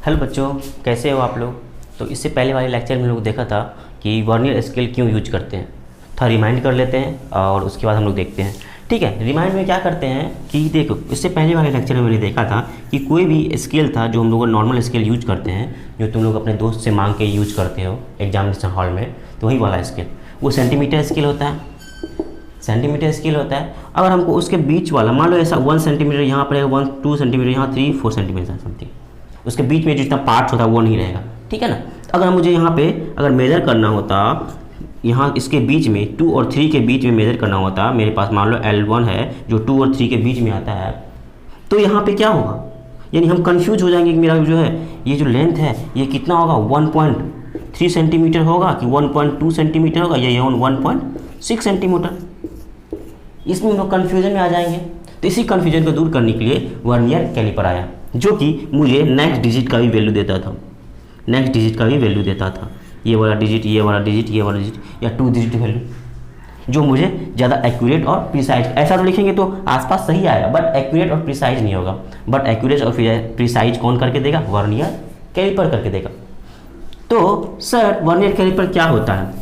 Hello बच्चों, कैसे हो आप लोग। तो इससे पहले वाले लेक्चर में हम लोग देखा था कि वर्नियर स्केल क्यों यूज करते हैं। थोड़ा रिमाइंड कर लेते हैं और उसके बाद हम लोग देखते हैं। ठीक है, रिमाइंड में क्या करते हैं कि देखो, इससे पहले वाले लेक्चर में मैंने देखा था कि कोई भी स्केल था जो हम लोग नॉर्मल स्केल यूज करते हैं, जो तुम लोग अपने दोस्त से मांग के यूज करते हो एग्जामिनेशन हॉल में, तो वही वाला स्केल वो सेंटीमीटर स्केल होता है। सेंटीमीटर स्केल होता है। अगर हमको उसके बीच वाला, मान लो ऐसा 1 सेंटीमीटर यहाँ पर है, 1-2 सेंटीमीटर यहाँ, 3-4 सेंटीमीटर समथिंग, उसके बीच में जितना पार्ट होता है वो नहीं रहेगा। ठीक है ना। अगर मुझे यहाँ पे अगर मेज़र करना होता, यहाँ इसके बीच में 2 और 3 के बीच में मेज़र करना होता, मेरे पास मान लो L1 है जो 2 और 3 के बीच में आता है, तो यहाँ पे क्या होगा, यानी हम कंफ्यूज हो जाएंगे कि मेरा जो है ये जो लेंथ है ये कितना होगा, 1.3 सेंटीमीटर होगा कि 1.2 सेंटीमीटर होगा या 1.6 सेंटीमीटर। इसमें हम लोग कन्फ्यूजन में आ जाएंगे। तो इसी कन्फ्यूजन को दूर करने के लिए वर्नियर कैलिपर आया, जो कि मुझे नेक्स्ट डिजिट का भी वैल्यू देता था, नेक्स्ट डिजिट का भी वैल्यू देता था, ये वाला डिजिट, ये वाला डिजिट, ये वाला डिजिट, या 2 डिजिट वैल्यू, जो मुझे ज़्यादा एक्यूरेट और प्रिसाइज। ऐसा तो लिखेंगे तो आसपास सही आएगा, बट एक्यूरेट और प्रिसाइज नहीं होगा। बट एक्यूरेट और प्रिसाइज कौन करके देगा, वर्नियर कैलिपर करके देगा। तो सर वर्नियर कैलिपर क्या होता है,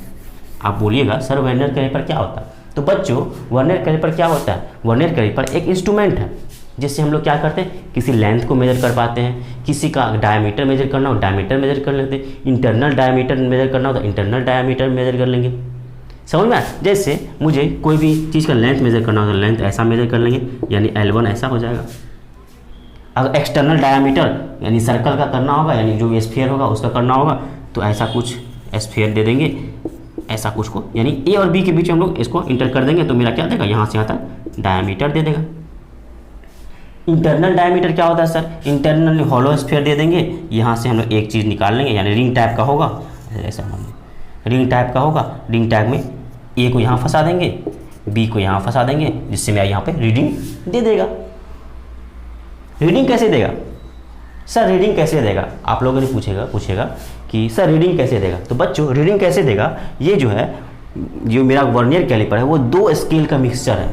आप बोलिएगा सर वर्नियर कैलिपर क्या होता है। तो बच्चों, वर्नियर कैलिपर क्या होता है, वर्नियर कैलिपर एक इंस्ट्रूमेंट है जिससे हम लोग क्या करते हैं, किसी लेंथ को मेजर कर पाते हैं, किसी का डायमीटर मेजर करना हो डायमीटर मेजर कर लेते हैं, इंटरनल डायमीटर मेजर करना हो तो इंटरनल डायमीटर मेजर कर लेंगे। समझ में आया। जैसे मुझे कोई भी चीज़ का लेंथ मेजर करना हो तो लेंथ ऐसा मेजर कर लेंगे, यानी L1 ऐसा हो जाएगा। अगर एक्सटर्नल डायमीटर यानी सर्कल का करना होगा, यानी जो स्फीयर होगा उसका करना होगा, तो ऐसा कुछ स्फीयर दे देंगे, ऐसा कुछ को, यानी ए और बी के बीच हम लोग इसको इंटर कर देंगे तो मेरा क्या देगा, यहाँ से आता डायमीटर दे देगा। इंटरनल डायमीटर क्या होता है सर, इंटरनल हॉलो स्फीयर दे देंगे, यहाँ से हम लोग एक चीज़ निकाल लेंगे, यानी रिंग टाइप का होगा, ऐसा रिंग टाइप का होगा। रिंग टाइप में ए को यहाँ फंसा देंगे, बी को यहाँ फंसा देंगे, जिससे मेरा यहाँ पे रीडिंग दे देगा। रीडिंग कैसे देगा सर, रीडिंग कैसे देगा, आप लोगों ने पूछेगा कि सर रीडिंग कैसे देगा। तो बच्चों रीडिंग कैसे देगा, ये जो है जो मेरा वर्नियर कैलिपर है वो 2 स्केल का मिक्सचर है,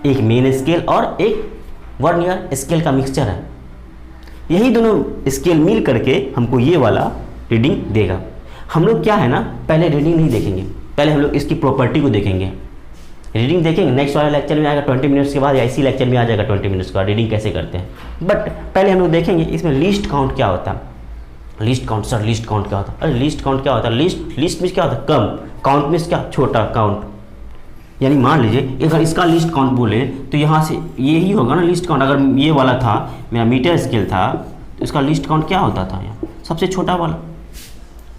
एक मेन स्केल और एक वर्नियर स्केल का मिक्सचर है। यही दोनों स्केल मिल करके हमको ये वाला रीडिंग देगा। हम लोग क्या है ना, पहले रीडिंग नहीं देखेंगे, पहले हम लोग इसकी प्रॉपर्टी को देखेंगे। रीडिंग देखेंगे नेक्स्ट वाले लेक्चर में आएगा 20 मिनट्स के बाद, या इसी लेक्चर में आ जाएगा 20 मिनट्स का रीडिंग कैसे करते हैं। बट पहले हम लोग देखेंगे इसमें लीस्ट काउंट क्या होता है। Least count sir, least count क्या होता है, अरे लीस्ट काउंट क्या होता है, लिस्ट में क्या होता है, कम, काउंट में क्या, छोटा काउंट। यानी मान लीजिए अगर इसका लिस्ट काउंट बोले तो यहाँ से यही होगा ना लिस्ट काउंट। अगर ये वाला था मेरा मीटर स्केल था तो इसका लिस्ट काउंट क्या होता था, यहाँ सबसे छोटा वाला।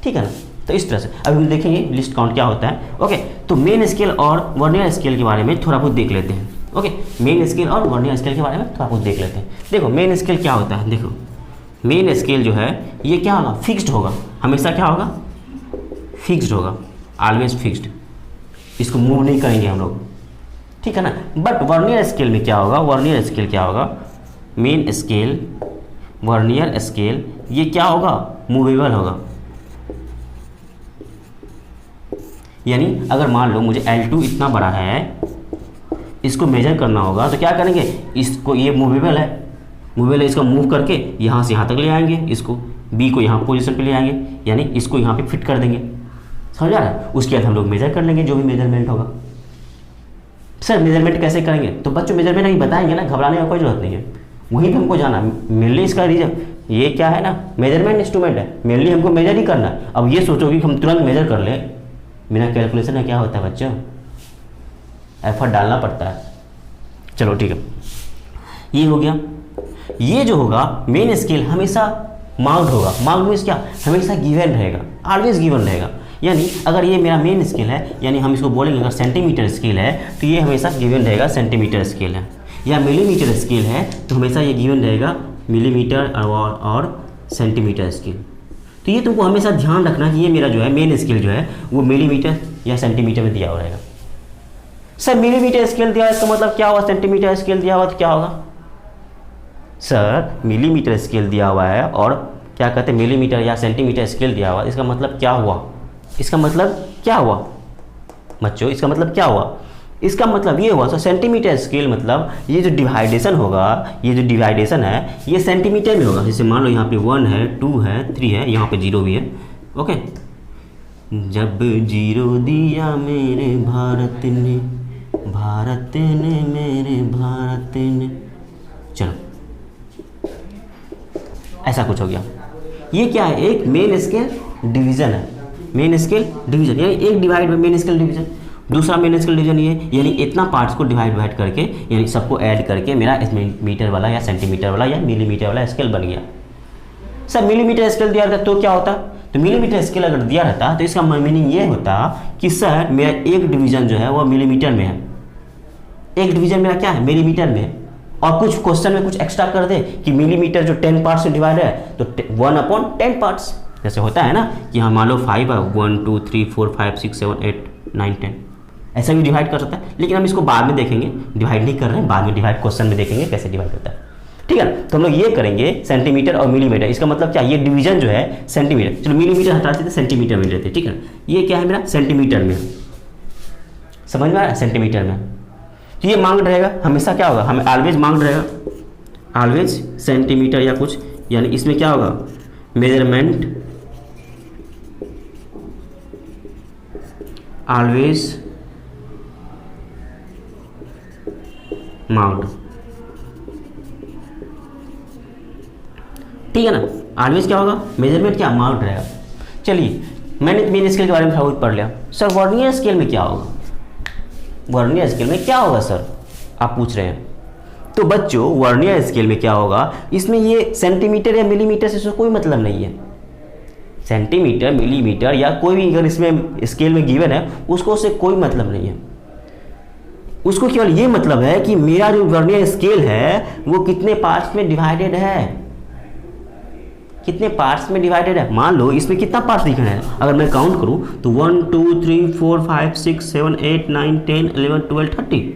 ठीक है ना। तो इस तरह से अभी हम देखेंगे लिस्ट काउंट क्या होता है। ओके, तो मेन स्केल और वर्नियर स्केल के बारे में थोड़ा बहुत देख लेते हैं। ओके, मेन स्केल और वर्नियर स्केल के बारे में थोड़ा बहुत देख लेते हैं। देखो मेन स्केल क्या होता है, देखो मेन स्केल जो है ये क्या होगा, फिक्स्ड होगा, हमेशा क्या होगा, फिक्स्ड होगा, ऑलवेज फिक्स्ड, इसको मूव नहीं करेंगे हम लोग। ठीक है ना। बट वर्नियर स्केल में क्या होगा, वर्नियर स्केल क्या होगा, मेन स्केल वर्नियर स्केल ये क्या होगा, मूवेबल होगा। यानी अगर मान लो मुझे L2 इतना बड़ा है, इसको मेजर करना होगा तो क्या करेंगे, इसको, ये मूवेबल है, इसको मूव करके यहाँ से यहाँ तक ले आएंगे, इसको B को यहाँ पोजीशन पे ले आएंगे, यानी इसको यहाँ पे फिट कर देंगे। समझ आ रहा है। उसके बाद हम लोग मेजर कर लेंगे जो भी मेजरमेंट होगा। सर मेजरमेंट कैसे करेंगे, तो बच्चों मेजरमेंट नहीं बताएंगे ना, घबराने का कोई जरूरत नहीं है, वहीं पर हमको जाना। मेनली इसका रीजन ये क्या है ना, मेजरमेंट इंस्ट्रूमेंट है, मेनली हमको मेजर ही करना है। अब ये सोचो कि हम तुरंत मेजर कर ले, बिना कैलकुलेशन में क्या होता है बच्चों, एफर्ट डालना पड़ता है। चलो ठीक है, ये हो गया। ये जो होगा मेन स्केल हमेशा मार्क्ड होगा, मार्क्ड मीन्स क्या, हमेशा गिवन रहेगा, ऑलवेज गिवन रहेगा। यानी अगर ये मेरा मेन स्केल है, यानी हम इसको बोलेंगे अगर सेंटीमीटर स्केल है तो ये हमेशा गिवन रहेगा सेंटीमीटर स्केल है, या मिलीमीटर स्केल है तो हमेशा ये गिवन रहेगा मिलीमीटर और सेंटीमीटर स्केल। तो ये तुमको हमेशा ध्यान रखना कि ये मेरा जो है मेन स्केल जो है वो मिलीमीटर या सेंटीमीटर में दिया हुआ रहेगा। सर मिलीमीटर स्केल दिया है इसका मतलब क्या हुआ, सेंटीमीटर स्केल दिया हुआ तो क्या होगा, सर मिलीमीटर स्केल दिया हुआ है और क्या कहते हैं मिलीमीटर या सेंटीमीटर स्केल दिया हुआ, इसका मतलब क्या हुआ, इसका मतलब क्या हुआ बच्चों, इसका मतलब क्या हुआ, इसका मतलब ये हुआ सर सेंटीमीटर स्केल, मतलब ये जो डिवाइडेशन होगा, ये जो डिवाइडेशन है ये सेंटीमीटर में होगा। जैसे मान लो यहाँ पे 1 है, 2 है, 3 है, यहाँ पे 0 भी है। ओके, जब 0 दिया मेरे भारत ने, भारत ने मेरे भारत ने, चलो ऐसा कुछ हो गया। ये क्या है, एक मेन स्केल डिवीजन है, मेन स्केल डिवीजन यानी एक divide by main scale division, दूसरा मेन स्केल डिवीजन ये, यानी इतना पार्ट्स को डिवाइड करके यानी सबको ऐड करके मेरा मीटर वाला या सेंटीमीटर वाला या मिलीमीटर वाला स्केल बन गया। सर मिलीमीटर स्केल दिया रहता तो क्या होता, तो मिलीमीटर स्केल अगर दिया रहता तो इसका मीनिंग ये होता कि सर मेरा एक डिवीजन जो है वो मिलीमीटर में है, एक डिवीजन मेरा क्या है मिलीमीटर में है, और कुछ क्वेश्चन में कुछ एक्स्ट्रा कर दे कि मिलीमीटर जो 10 पार्ट्स से डिवाइड है तो 1/10 पार्ट्स, जैसे होता है ना कि हाँ मान लो 5 है, 1 2 3 4 5 6 7 8 9 10, ऐसा भी डिवाइड कर सकता है। लेकिन हम इसको बाद में देखेंगे, डिवाइड नहीं कर रहे हैं, बाद में डिवाइड क्वेश्चन में देखेंगे कैसे डिवाइड होता है। ठीक है, तो हम लोग ये करेंगे सेंटीमीटर और मिलीमीटर। इसका मतलब क्या, ये डिवीजन जो है सेंटीमीटर, चलो मिलीमीटर हटा देते सेंटीमीटर में लेते। ठीक है, ये क्या है मेरा सेंटीमीटर में, समझ में आया, सेंटीमीटर में। तो ये मांग रहेगा हमेशा, क्या होगा, हमें ऑलवेज मांग रहेगा, ऑलवेज सेंटीमीटर या कुछ, यानी इसमें क्या होगा मेजरमेंट ऑलवेज माउंट। ठीक है ना, ऑलवेज क्या होगा मेजरमेंट क्या माउंट रहेगा। चलिए मैंने मेन स्केल के बारे में थोड़ा पढ़ लिया। सर वर्नियर स्केल में क्या होगा, वर्नियर स्केल में क्या होगा सर, आप पूछ रहे हैं। तो बच्चों वर्नियर स्केल में क्या होगा, इसमें ये सेंटीमीटर या मिलीमीटर से कोई मतलब नहीं है। सेंटीमीटर मिलीमीटर या कोई भी अगर इसमें स्केल में गिवन है उसको उससे कोई मतलब नहीं है, उसको केवल ये मतलब है कि मेरा जो वर्नियर स्केल है वो कितने पार्ट्स में डिवाइडेड है, कितने पार्ट्स में डिवाइडेड है। मान लो इसमें कितना पार्ट्स दिख रहा है, अगर मैं काउंट करूं तो 1 2 3 4 5 6 7 8 9 10 11 12 13,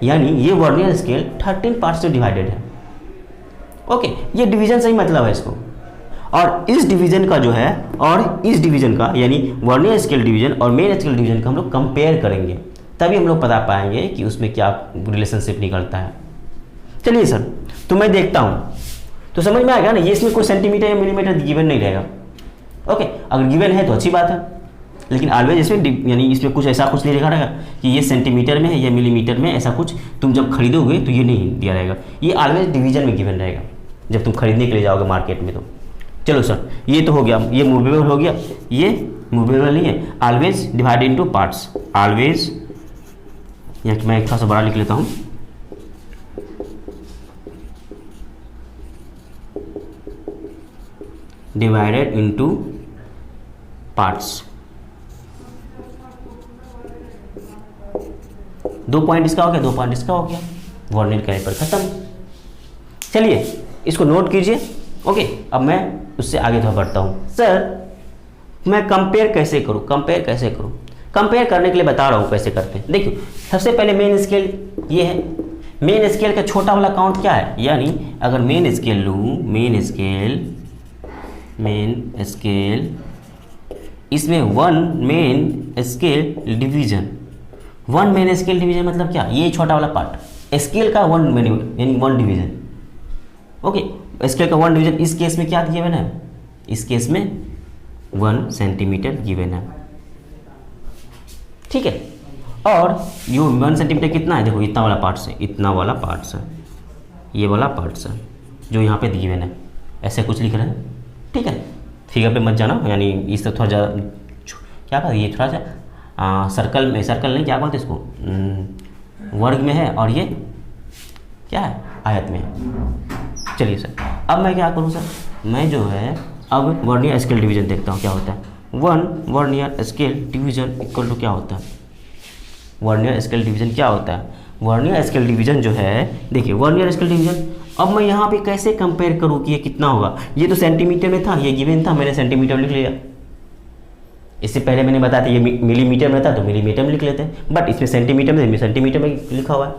यानी ये वर्नियर स्केल 13 पार्ट्स में डिवाइडेड है। ओके, ये डिवीजन से ही मतलब है इसको। और इस डिवीजन का जो है और इस डिवीजन का यानी वर्नियर स्केल डिवीजन और मेन स्केल डिवीजन का हम लोग कंपेयर करेंगे, तभी हम लोग पता पाएंगे कि उसमें क्या रिलेशनशिप निकलता है। चलिए सर, तो मैं देखता हूँ, तो समझ में आएगा ना, ये इसमें कोई सेंटीमीटर या मिलीमीटर गिवन नहीं रहेगा। ओके, अगर गिवन है तो अच्छी बात है, लेकिन ऑलवेज इसमें यानी इसमें कुछ ऐसा कुछ नहीं लिखा रहेगा कि ये सेंटीमीटर में है या मिलीमीटर में, ऐसा कुछ तुम जब खरीदोगे तो ये नहीं दिया रहेगा, ये ऑलवेज डिवीजन में गिवन रहेगा जब तुम खरीदने के लिए जाओगे मार्केट में। तो चलो सर, ये तो हो गया, ये मूवेबल हो गया, ये मूवेबल नहीं है, always divide into parts, always, यहाँ मैं थोड़ा सा बड़ा लिख लेता हूँ, डिवाइडेड इनटू पार्ट्स। 2 पॉइंट इसका हो गया, 2 पॉइंट इसका हो गया, वर्नियर कैलिपर खत्म। चलिए इसको नोट कीजिए। ओके, अब मैं उससे आगे थोड़ा बढ़ता हूँ। सर मैं कंपेयर कैसे करूँ, कंपेयर कैसे करूँ, कंपेयर करने के लिए बता रहा हूँ कैसे करते हैं। देखिए सबसे पहले मेन स्केल ये है, मेन स्केल का छोटा वाला काउंट क्या है, यानी अगर मेन स्केल लूँ, मेन स्केल इसमें 1 मेन स्केल डिवीजन, 1 मेन स्केल डिवीजन मतलब क्या, ये छोटा वाला पार्ट स्केल का 1 यानी 1 डिवीजन। ओके, स्केल का 1 डिवीजन, इस केस में क्या गिवन है, इस केस में 1 सेंटीमीटर गिवन है। ठीक है, और ये 1 सेंटीमीटर कितना है, देखो इतना वाला पार्ट्स है, इतना वाला पार्ट्स है, ये वाला पार्ट्स है जो यहाँ पे गिवन है, ऐसे कुछ लिख रहे हैं। ठीक है, फिगर पे मत जाना, यानी इससे थोड़ा ज़्यादा क्या कहते, ये थोड़ा सा सर्कल में, सर्कल नहीं क्या बोलते इसको, वर्ग में है, और ये क्या है आयत में। चलिए सर, अब मैं क्या करूँ सर, मैं जो है अब वर्नियर स्केल डिवीजन देखता हूँ क्या होता है। 1 vernier scale division equal to क्या होता है, वर्नियर स्केल डिवीजन क्या होता है, वर्नियर स्केल डिवीजन जो है, देखिए वर्नियर स्केल डिवीजन, अब मैं यहाँ पे कैसे कंपेयर करूँ कि ये कितना होगा, ये तो सेंटीमीटर में था, ये गिवन था, मैंने सेंटीमीटर लिख लिया। इससे पहले मैंने बताया था ये मिलीमीटर में था तो मिलीमीटर में लिख लेते हैं, बट इसमें सेंटीमीटर में सेंटीमीटर में लिखा हुआ है।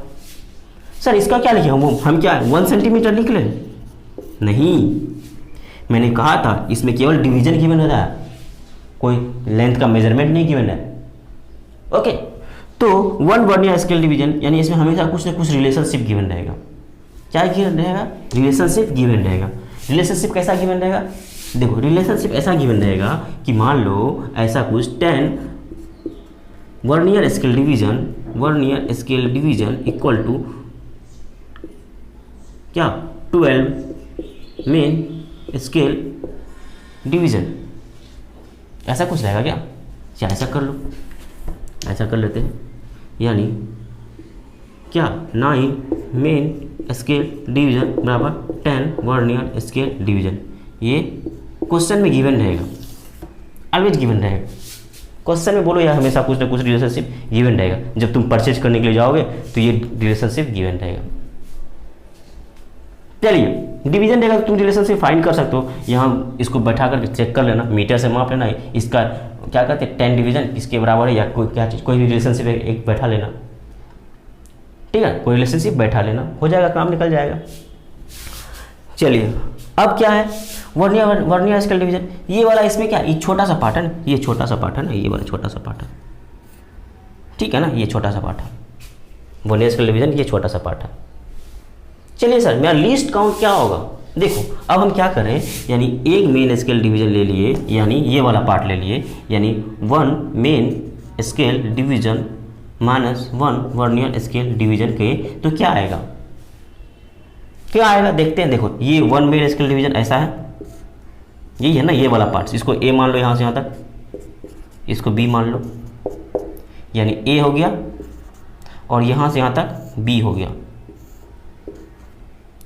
सर इसका क्या लिखे हम क्या 1 सेंटीमीटर लिख लें, नहीं, मैंने कहा था इसमें केवल डिवीजन गिवन होता है, कोई लेंथ का मेजरमेंट नहीं गिवन है। ओके, तो वन वर्नियर स्केल डिवीजन यानी इसमें हमेशा कुछ ना कुछ रिलेशनशिप गिवन रहेगा। क्या गिवन रहेगा? रिलेशनशिप गिवन रहेगा। रिलेशनशिप कैसा गिवन रहेगा? देखो रिलेशनशिप ऐसा गिवन रहेगा कि मान लो ऐसा कुछ 10 vernier scale division equal to क्या 12 मेन स्केल डिवीजन, ऐसा कुछ रहेगा क्या? या ऐसा कर लो, ऐसा कर लेते हैं, यानी क्या 9 मेन स्केल डिवीजन बराबर 10 वर्नियर स्केल डिवीजन। ये क्वेश्चन में गिवन रहेगा, ऑलवेज गिवन रहेगा। क्वेश्चन में बोलो या हमेशा कुछ ना कुछ रिलेशनशिप गिवन रहेगा। जब तुम परचेज करने के लिए जाओगे तो ये रिलेशनशिप गिवन रहेगा। चलिए डिवीजन रहेगा तो तुम रिलेशनशिप फाइंड कर सकते हो। यहाँ इसको बैठा कर चेक कर लेना, मीटर से माप लेना, इसका क्या कहते हैं 10 डिवीजन किसके बराबर है, या कोई क्या चीज़ कोई भी रिलेशनशिप एक बैठा लेना, ठीक है, कोई रिलेशनशिप बैठा लेना, हो जाएगा, काम निकल जाएगा। चलिए अब क्या है वर्नियर स्केल डिवीजन, ये वाला इसमें क्या, ये छोटा सा पार्ट है ना, ये छोटा सा पार्ट है ना, ये वाला छोटा सा पार्ट है, ठीक है ना, ये छोटा सा पार्ट है वर्नियर स्केल डिवीजन, ये छोटा सा पार्ट है। चलिए सर मेरा लीस्ट काउंट क्या होगा? देखो अब हम क्या करें, यानी एक मेन स्केल डिवीजन ले लिए, यानी ये वाला पार्ट ले लिए, यानी 1 main scale division minus 1 vernier scale division के, तो क्या आएगा? क्या आएगा देखते हैं। देखो ये 1 मेन स्केल डिवीजन ऐसा है, यही है ना ये वाला पार्ट, इसको ए मान लो यहाँ से यहाँ तक, इसको बी मान लो, यानी ए हो गया और यहाँ से यहाँ तक बी हो गया।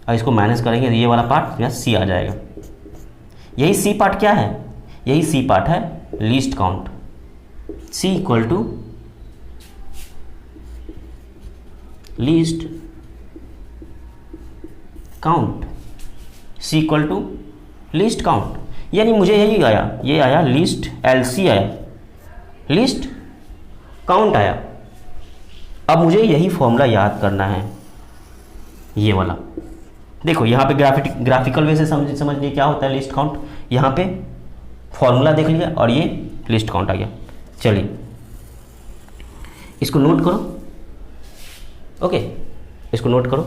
और इसको माइनस करेंगे तो ये वाला पार्ट यहाँ सी आ जाएगा। यही सी पार्ट क्या है? यही सी पार्ट है least count. C equal to least count, C equal to least count, यानी मुझे यही आया, ये आया लीस्ट एलसी आया, लीस्ट काउंट आया। अब मुझे यही फॉर्मूला याद करना है, ये वाला। देखो यहाँ पे ग्राफिकल वे से समझिए क्या होता है लिस्ट काउंट। यहाँ पे फॉर्मूला देख लिया और ये लिस्ट काउंट आ गया। चलिए इसको नोट करो, ओके, इसको नोट करो।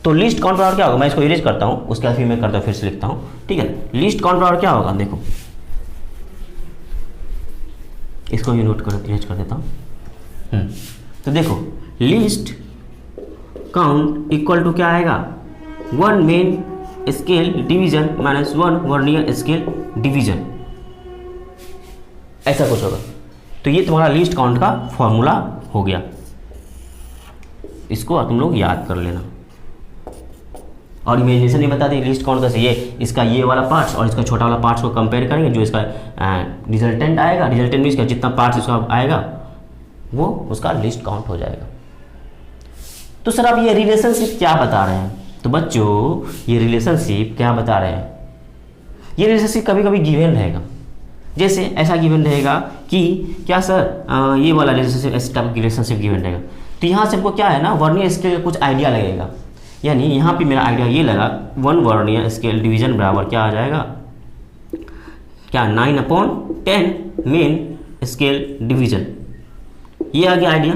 तो लिस्ट काउंट बराबर क्या होगा, मैं इसको इरेज करता हूँ, उसके बाद फिर मैं करता हूँ, फिर से लिखता हूँ, ठीक है। लिस्ट काउंट बराबर क्या होगा, देखो इसको भी नोट कर इरेज कर देता हूँ। तो देखो लिस्ट काउंट इक्वल टू क्या आएगा, 1 main scale division minus 1 vernier scale division, ऐसा कुछ होगा। तो ये तुम्हारा लिस्ट काउंट का फॉर्मूला हो गया, इसको तुम लोग याद कर लेना। और इमेजिनेशन नहीं बताते लिस्ट काउंट कैसे, ये इसका ये वाला पार्ट्स और इसका छोटा वाला पार्ट्स को कंपेयर करेंगे, जो इसका रिजल्टेंट आएगा, रिजल्टेंट में इसका जितना पार्ट्स इसका आएगा वो उसका लिस्ट काउंट हो जाएगा। तो सर आप ये रिलेशनशिप क्या बता रहे हैं? तो बच्चों ये रिलेशनशिप क्या बता रहे हैं, ये रिलेशनशिप कभी कभी गिवन रहेगा। जैसे ऐसा गिवन रहेगा कि क्या सर ये वाला रिलेशनशिप, इस टाइप की रिलेशनशिप गिवन रहेगा। तो यहाँ से हमको क्या है ना, वर्नियर स्केल का कुछ आइडिया लगेगा। यानी यहाँ पे मेरा आइडिया ये लगा 1 वर्नियर स्केल डिवीजन बराबर क्या आ जाएगा, क्या 9/10 मेन स्केल डिवीजन, ये आ गया आइडिया।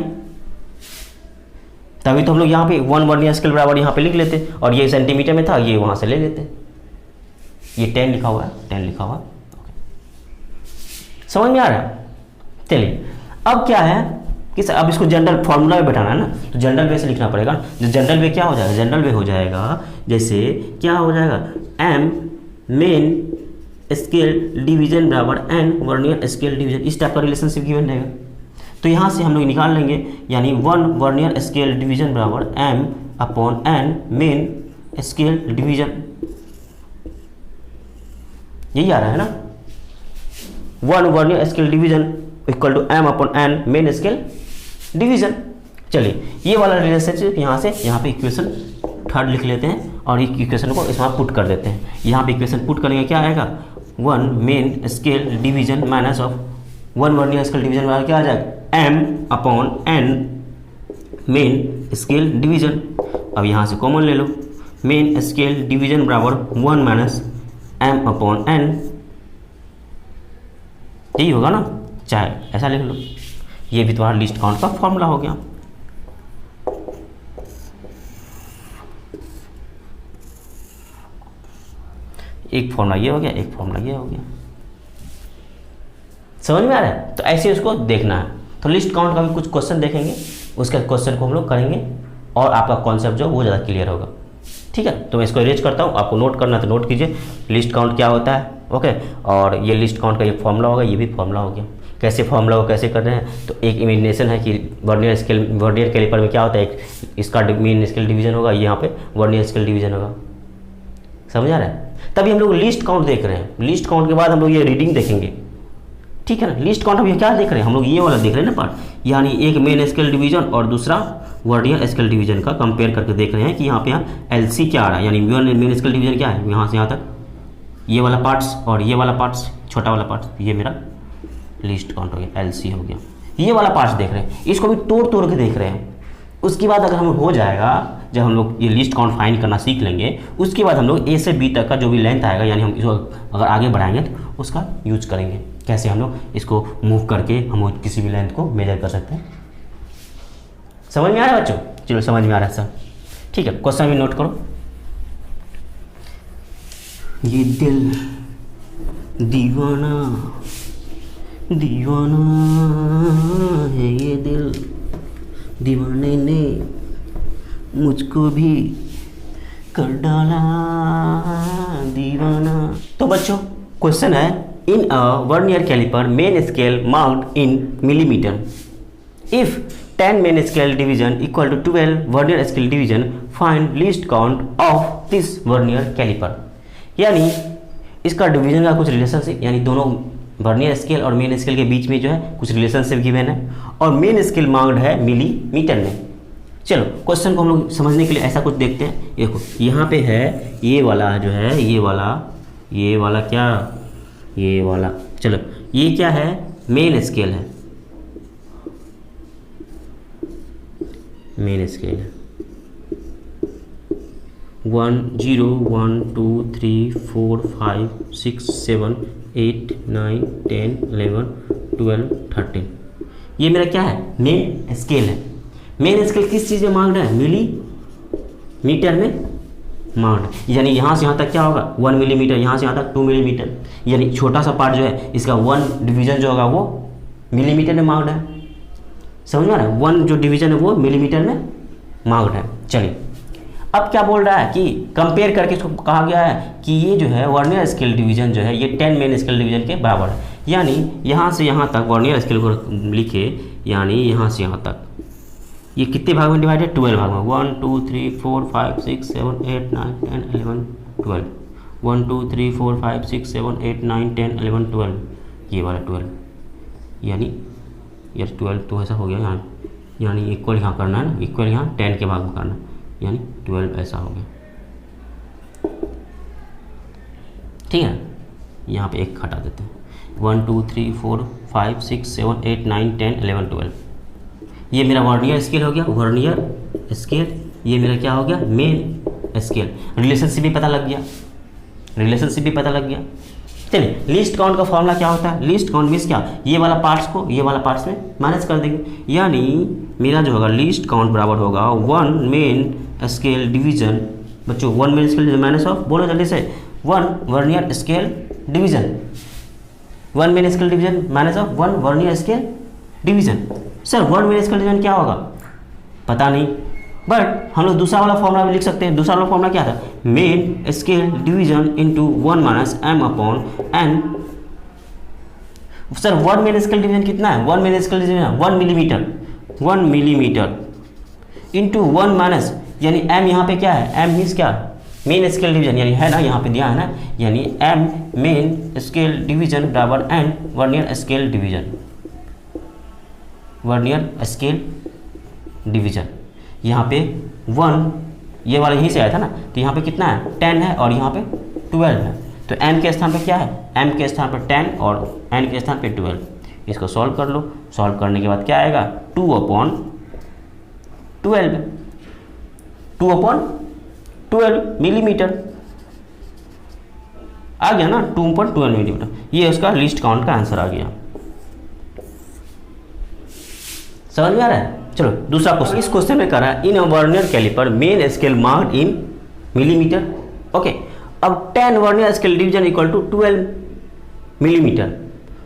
तभी तो हम लोग यहाँ पे 1 वर्नियर स्केल बराबर यहाँ पे लिख लेते, और ये सेंटीमीटर में था, ये वहाँ से ले लेते। ये 10 लिखा हुआ है, 10 लिखा हुआ है, समझ में आ रहा है। चलिए अब क्या है कि अब इसको जनरल फॉर्मूला में बैठाना है ना, तो जनरल वे से लिखना पड़ेगा। जनरल वे क्या हो जाएगा, जनरल वे हो जाएगा जैसे क्या हो जाएगा, m मेन स्केल डिवीजन बराबर n वर्नियर स्केल डिवीजन, इस टाइप का रिलेशनशिप गिवन रहेगा। तो यहाँ से हम लोग निकाल लेंगे, यानी 1 वर्नियर स्केल डिवीजन बराबर m/n मेन स्केल डिवीजन, यही आ रहा है ना। 1 vernier scale division equal to m/n main scale division. चलिए ये वाला रिलेशनशिप यहाँ से यहाँ पे इक्वेशन 3 लिख लेते हैं, और इक्वेशन को इसमें पुट कर देते हैं। यहाँ पे इक्वेशन पुट करेंगे, क्या आएगा, 1 main scale division minus of 1 vernier scale division बराबर क्या आ जाएगा, m/n मेन स्केल डिवीजन। अब यहाँ से कॉमन ले लो, मेन स्केल डिवीजन बराबर 1 माइनस m/n, यही होगा ना, चाहे ऐसा लिख लो। ये भी तुम्हारा लीस्ट काउंट का फॉर्मूला हो गया। एक फॉर्मूला ये हो गया, एक फॉर्मूला ये हो गया। समझ में आ रहा है? तो ऐसे उसको देखना है। तो लिस्ट काउंट का भी कुछ क्वेश्चन देखेंगे, उसके क्वेश्चन को हम लोग करेंगे और आपका कॉन्सेप्ट जो वो ज़्यादा क्लियर होगा। ठीक है, तो मैं इसको इरेज करता हूँ, आपको नोट करना तो नोट कीजिए लिस्ट काउंट क्या होता है। ओके, और ये लिस्ट काउंट का ये फॉर्मूला होगा, ये भी फॉर्मूला हो गया। कैसे फॉर्मूला को कैसे कर रहे हैं, तो एक इमेजिनेशन है कि वर्नियर कैलिपर में क्या होता है, एक इसका मेन स्केल डिवीजन होगा, यहाँ पे वर्नियर स्केल डिवीजन होगा। समझ आ रहा है? तभी हम लोग लिस्ट काउंट देख रहे हैं। लिस्ट काउंट के बाद हम लोग ये रीडिंग देखेंगे। ठीक है ना? लिस्ट काउंट हम क्या देख रहे हैं, हम लोग ये वाला देख रहे हैं ना पार्ट, यानी एक मेन स्केल डिवीजन और दूसरा वर्नियर स्केल डिवीजन का कंपेयर करके देख रहे हैं कि यहाँ पे एलसी क्या आ रहा है, यानी मेन स्केल डिवीजन क्या है, यहाँ से यहाँ तक ये वाला पार्ट्स और ये वाला पार्ट्स, छोटा वाला पार्ट्स, ये मेरा लिस्ट काउंट हो गया, एलसी हो गया। ये वाला पार्ट्स देख रहे हैं, इसको भी तोड़ तोड़ के देख रहे हैं। उसके बाद अगर हम हो जाएगा, जब हम लोग ये लिस्ट काउंट फाइंड करना सीख लेंगे, उसके बाद हम लोग ए से बी तक का जो भी लेंथ आएगा, यानी हम इसको अगर आगे बढ़ाएंगे तो उसका यूज करेंगे। कैसे हम लोग इसको मूव करके हम किसी भी लेंथ को मेजर कर सकते हैं। समझ में आ रहा है बच्चों? चलो समझ में आ रहा है सब। ठीक है, क्वेश्चन भी नोट करो। ये दिल दीवाना दीवाना है, ये दिल दीवाने ने मुझको भी कर डाला दीवाना। तो बच्चों क्वेश्चन है, in a vernier calliper main scale marked in millimetre, if 10 main scale division equal to 12 vernier scale division, find least count of this vernier calliper. यानी इसका डिवीजन का कुछ रिलेशनशिप, यानी दोनों वर्नियर स्केल और मेन स्केल के बीच में जो है कुछ रिलेशनशिप गिवन है, और मेन स्केल मार्क्ड है मिलीमीटर में। चलो क्वेश्चन को हम लोग समझने के लिए ऐसा कुछ देखते हैं। देखो यहाँ पे है ये वाला जो है, ये वाला क्या, ये वाला, चलो ये क्या है, मेन स्केल है, मेन स्केल है 1 0 1 2 3 4 5 6 7 8 9 10 11 12 13। ये मेरा क्या है, मेन स्केल है। मेन स्केल किस चीज़ में मार्क्ड है, मिलीमीटर में मार्क्ड, यानी यहाँ से यहाँ तक क्या होगा 1 मिलीमीटर, यहाँ से यहाँ तक 2 मिलीमीटर, यानी छोटा सा पार्ट जो है इसका 1 डिवीजन जो होगा वो मिलीमीटर में मार्क्ड है। समझ में आ रहा है? 1 जो डिवीजन है वो मिलीमीटर में मार्क्ड है। चलिए अब क्या बोल रहा है कि कंपेयर करके इसको कहा गया है कि ये जो है वर्नियर स्केल डिवीजन जो है ये 10 मेन स्केल डिवीजन के बराबर है। यानी यहाँ से यहाँ तक वर्नियर स्केल को लिखे, यानी यहाँ से यहाँ तक ये कितने भाग में डिवाइड है, 12 भाग में, 1 2 3 4 5 6 7 8 9 10 11 12, 1 2 3 4 5 6 7 8 9 10 11 12, ये वाला 12, यानी ये 12 तो ऐसा हो गया यहाँ, यानी इक्वल यहाँ करना है ना, इक्वल यहाँ 10 के भाग में करना, यानी 12 ऐसा हो गया। ठीक है, यहाँ पे एक हटा देते हैं, 1 2 3 4 5 6 7 8 9 10 11 12, ये मेरा वर्नियर स्केल हो गया, वर्नियर स्केल, ये मेरा क्या हो गया, मेन स्केल। रिलेशनशिप भी पता लग गया, रिलेशनशिप भी पता लग गया। चलिए लिस्ट काउंट का फॉर्मूला क्या होता है, लिस्ट काउंट मीन्स क्या, ये वाला पार्ट्स को ये वाला पार्ट्स में माइनस कर देंगे, यानी मेरा जो होगा लिस्ट काउंट बराबर होगा 1 मेन स्केल डिवीजन। बच्चों 1 मेन स्केल माइनस ऑफ, बोलो जल्दी से, 1 वर्नियर स्केल डिवीजन, 1 main scale division minus of 1 vernier scale division. Sir 1 main scale division क्या होगा, पता नहीं, बट हम लोग दूसरा वाला फॉर्मूला भी लिख सकते हैं। दूसरा वाला फॉर्मूला क्या था, main scale division into 1 minus M upon N. Sir 1 main scale division कितना है, 1 मेन स्केल डिवीजन 1 मिलीमीटर, 1 मिलीमीटर इंटू 1 माइनस, यानी एम यहाँ पे क्या है, एम मीन्स क्या, मेन स्केल डिवीजन, यानी है ना यहाँ पे दिया है ना, यानी एम मेन स्केल डिवीजन बराबर N vernier scale division, vernier scale division. यहाँ पे 1 ये वाला यहीं से आया था ना, तो यहाँ पे कितना है 10 है और यहाँ पे 12 है, तो m के स्थान पे क्या है, m के स्थान पे 10 और n के स्थान पे 12। इसको सॉल्व कर लो, सॉल्व करने के बाद क्या आएगा 2/12, 2/12 मिलीमीटर आ गया ना, 2/12 मिलीमीटर। ये उसका लिस्ट काउंट का आंसर आ गया। समझ में आ रहा है? चलो दूसरा क्वेश्चन, इस क्वेश्चन में कह रहा है in a vernier calliper main scale marked in millimetre. Okay, अब 10 vernier scale division equal to 12 millimetre.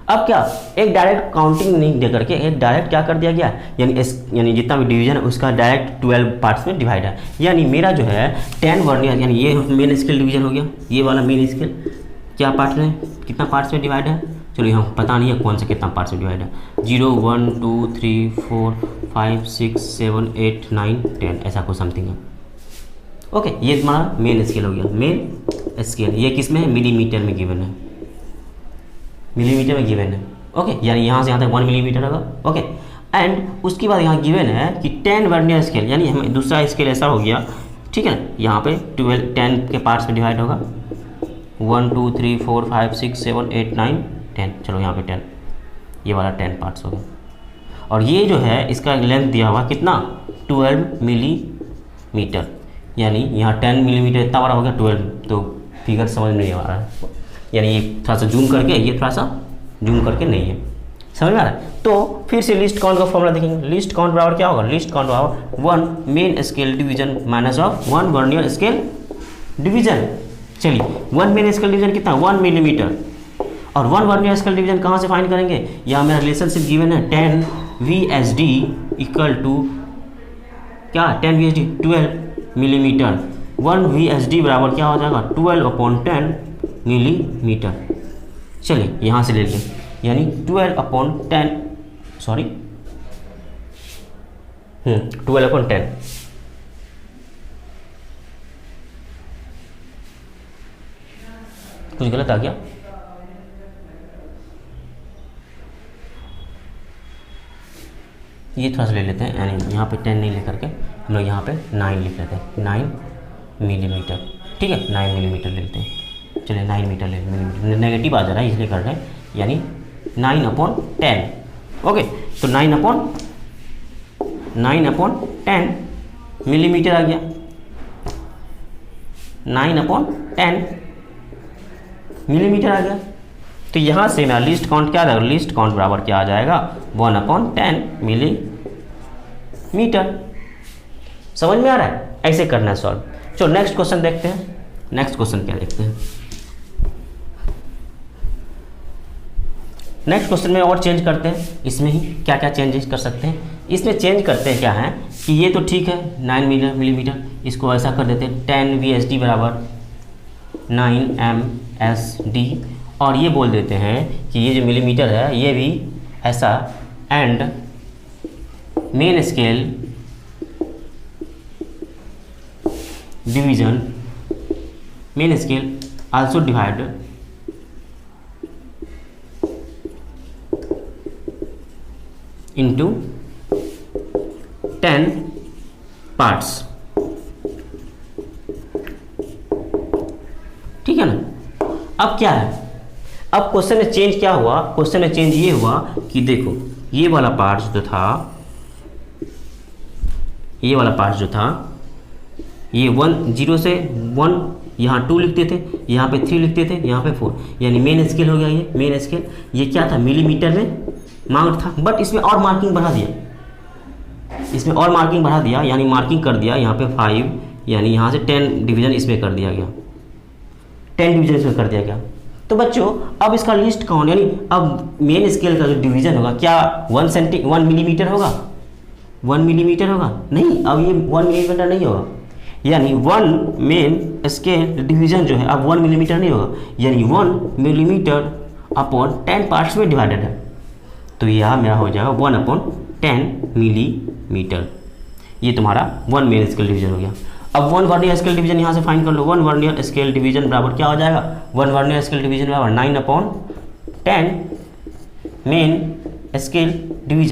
अब क्या, एक डायरेक्ट काउंटिंग नहीं दे करके एक डायरेक्ट क्या कर दिया गया, यानी जितना भी डिवीजन है उसका डायरेक्ट 12 पार्ट्स में डिवाइड है। यानी मेरा जो है 10 वर्नियर, यानी ये मेन स्केल डिवीजन हो गया, ये वाला मेन स्केल क्या पार्ट में, कितना पार्ट्स में डिवाइड है, चलो यहाँ पता नहीं है कौन सा कितना पार्ट्स में डिवाइड है, 0 1 2 3 4 5 6 7 8 9 10 ऐसा कुछ समथिंग है। ओके, ये तुम्हारा मेन स्केल हो गया। मेन स्केल ये किस में है, मिलीमीटर में गिवन है, मिलीमीटर में गिवन है। ओके, यानी यहाँ से यहाँ तक 1 मिलीमीटर होगा। ओके, एंड उसके बाद यहाँ गिवन है कि 10 वर्नियर स्केल, यानी हमें दूसरा स्केल ऐसा हो गया, ठीक है, यहाँ पे 10 के पार्ट्स में डिवाइड होगा, 1 2 3 4 5 6 7 8 9 10, चलो यहाँ पे 10, ये वाला 10 पार्ट्स हो गया। और ये जो है इसका लेंथ दिया हुआ कितना, 12 मिलीमीटर, यानी यहाँ 10 मिलीमीटर इतना बड़ा हो गया 12, तो फिगर समझ में नहीं आ रहा है, यानी ये थोड़ा सा जूम करके, ये थोड़ा सा जूम करके नहीं है, समझ में आ रहा है? तो फिर से लिस्ट काउंट का फॉर्मूला देखेंगे। लिस्ट काउंट बराबर क्या होगा, लिस्ट काउंट बराबर 1 main scale division minus of 1 vernier scale division. चलिए 1 मेन स्केल डिवीजन कितना, 1 मिलीमीटर, और 1 वर्नियर स्केल डिवीजन कहाँ से फाइंड करेंगे, यहाँ मेरा रिलेशनशिप गिवन है 10 VSD इक्वल टू क्या, 10 VSD 12 मिलीमीटर, 1 VSD बराबर क्या हो जाएगा, 12/10 मिलीमीटर। चलिए यहाँ से ले लें, यानी 12/10, सॉरी 12/10, कुछ गलत आ गया, ये थोड़ा सा ले लेते हैं, यानी यहाँ पे 10 नहीं लेकर के हम लोग यहाँ पे 9 लिख लेते हैं, 9 मिलीमीटर, ठीक है, 9 मिलीमीटर ले लेते हैं। चलिए 9 मीटर ले, मिलीमीटर नेगेटिव आ जा रहा है इसलिए कर रहे हैं, यानी 9/10। ओके, तो 9/10 मिलीमीटर आ गया, 9/10 मिलीमीटर आ गया। तो यहाँ से मेरा लिस्ट काउंट क्या आ जाएगा, लिस्ट काउंट बराबर क्या आ जाएगा, 1/10 मिलीमीटर। समझ में आ रहा है? ऐसे करना है सॉल्व। चलो नेक्स्ट क्वेश्चन देखते हैं। नेक्स्ट क्वेश्चन क्या देखते हैं, नेक्स्ट क्वेश्चन में और चेंज करते हैं, इसमें ही क्या क्या चेंजेस कर सकते हैं। इसमें चेंज करते हैं क्या है कि ये तो ठीक है 9 मिलीमीटर, इसको ऐसा कर देते हैं 10 VSD बराबर 9 MSD, और ये बोल देते हैं कि ये जो मिलीमीटर है ये भी ऐसा, and main scale division, main scale also divide into 10 parts, ठीक है ना। अब क्या है, अब क्वेश्चन में चेंज क्या हुआ, क्वेश्चन में चेंज ये हुआ कि देखो ये वाला पार्ट जो था, ये वाला पार्ट जो था, ये 0 से 1 यहाँ 2 लिखते थे, यहाँ पे 3 लिखते थे, यहाँ पे 4, यानी मेन स्केल हो गया। ये मेन स्केल ये क्या था, मिलीमीटर में मार्क था, बट इसमें और मार्किंग बढ़ा दिया, इसमें और मार्किंग बढ़ा दिया, यानी मार्किंग कर दिया यहाँ पे 5, यानी यहाँ से 10 डिवीजन इसमें कर दिया गया, 10 डिवीजन इसमें कर दिया गया। तो बच्चों अब इसका लिस्ट काउंट, यानी अब मेन स्केल का जो डिवीजन होगा क्या 1 मिलीमीटर होगा, 1 मिलीमीटर होगा, नहीं, अब ये 1 मिलीमीटर नहीं होगा, यानी 1 मेन स्केल डिवीजन जो है अब 1 मिलीमीटर नहीं होगा, यानी 1 मिलीमीटर अपॉन 10 पार्ट्स में डिवाइडेड है, तो यह मेरा हो जाएगा 1/10 मिलीमीटर। ये तुम्हारा 1 मेन स्केल डिवीजन हो गया। अब 1 वर्नियर स्केल डिवीजन यहाँ से फाइंड कर लो, 1 वर्नियर स्केल डिवीजन बराबर क्या हो जाएगा, 1 वर्नियर स्केल डिवीजन बराबर 9/10 मेन स्केल डिवीजन।